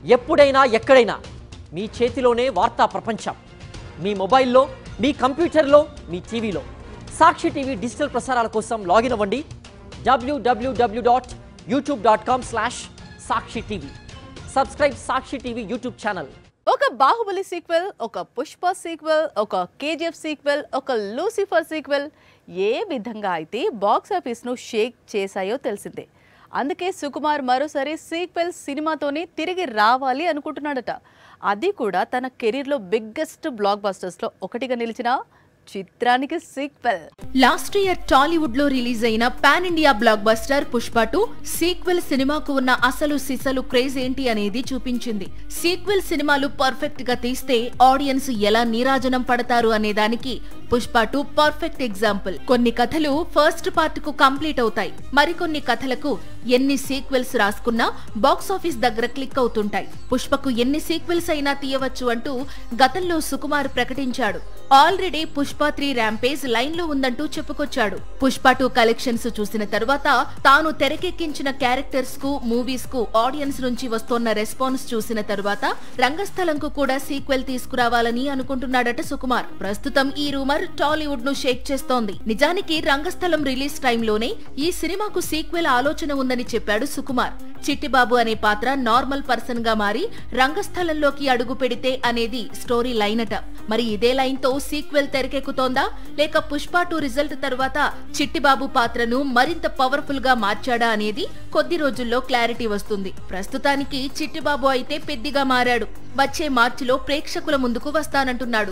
ఎప్పుడైనా ఎక్కడైనా మీ చేతిలోనే వార్తా ప్రపంచం. మీ మొబైల్లో, మీ కంప్యూటర్లో, మీ టీవీలో. సాక్షి టీవీ డిజిటల్ ప్రసారాల కోసం లాగిన్ అవ్వండి www.youtube.com/సాక్షి టీవీ. సబ్స్క్రైబ్ సాక్షి టీవీ యూట్యూబ్ ఛానల్. ఒక బాహుబలి సీక్వెల్, ఒక పుష్ప సీక్వెల్, ఒక కేజీఎఫ్ సీక్వెల్, ఒక లూసిఫర్ సీక్వెల్ ఏ విధంగా అయితే బాక్స్ ఆఫీస్ను షేక్ చేశాయో తెలిసిందే. అందుకే సుకుమార్ మరోసారి సీక్వెల్ సినిమాతోనే తిరిగి రావాలి అనుకుంటున్నాడట. అది కూడా తన కెరీర్లో బిగ్గెస్ట్ బ్లాక్ బస్టర్స్లో ఒకటిగా నిలిచిన చిత్రానికి సీక్వెల్. లాస్ట్ ఇయర్ టాలీవుడ్ లో రిలీజ్ అయిన pan India block buster Pushpa 2 sequel సినిమాకు ఉన్న అసలు సిసలు క్రేజ్ ఏంటి అనేది చూపించింది. సీక్వెల్ సినిమాలు పర్ఫెక్ట్ గా తీస్తే ఆడియన్స్ ఎలా నీరాజనం పడతారు అనే దానికి పుష్ప 2 పర్ఫెక్ట్ ఎగ్జాంపుల్. కొన్ని కథలు ఫస్ట్ పార్ట్ కు కంప్లీట్ అవుతాయి, మరికొన్ని కథలకు ఎన్ని సీక్వెల్స్ రాసుకున్నా బాక్స్ ఆఫీస్ దగ్గర క్లిక్ అవుతుంటాయి. పుష్పకు ఎన్ని సీక్వెల్స్ అయినా తీయవచ్చు అంటూ గతంలో సుకుమార్ ప్రకటించాడు. ఆల్రెడీ పుష్ప 3 ర్యాంపేజ్ లైన్ లో ఉందంటూ చెప్పుకొచ్చాడు. పుష్ప 2 కలెక్షన్స్ చూసిన తర్వాత తాను తెరకెక్కించిన క్యారెక్టర్స్ కు, మూవీస్ కు ఆడియన్స్ నుంచి వస్తోన్న రెస్పాన్స్ చూసిన తర్వాత రంగస్థలంకు కూడా సీక్వెల్ తీసుకురావాలని అనుకుంటున్నాడట సుకుమార్. ప్రస్తుతం ఈ రూమర్ టాలీవుడ్ ను షేక్ చేస్తోంది. నిజానికి రంగస్థలం రిలీజ్ టైంలోనే ఈ సినిమాకు సీక్వెల్ ఆలోచన ఉందని చెప్పాడు సుకుమార్. చిట్టిబాబు అనే పాత్ర నార్మల్ పర్సన్ గా మారి రంగస్థలంలోకి అడుగు పెడితే అనేది స్టోరీ లైన్ అట. మరి ఇదే లైన్ తో సీక్వెల్ తెరకెక్కుతోందా, లేక పుష్ప 2 రిజల్ట్ తర్వాత చిట్టిబాబు పాత్రను మరింత పవర్ఫుల్ గా మార్చాడా అనేది కొద్ది రోజుల్లో క్లారిటీ వస్తుంది. ప్రస్తుతానికి చిట్టిబాబు అయితే పెద్దిగా మారాడు. వచ్చే మార్చిలో ప్రేక్షకుల ముందుకు వస్తానంటున్నాడు.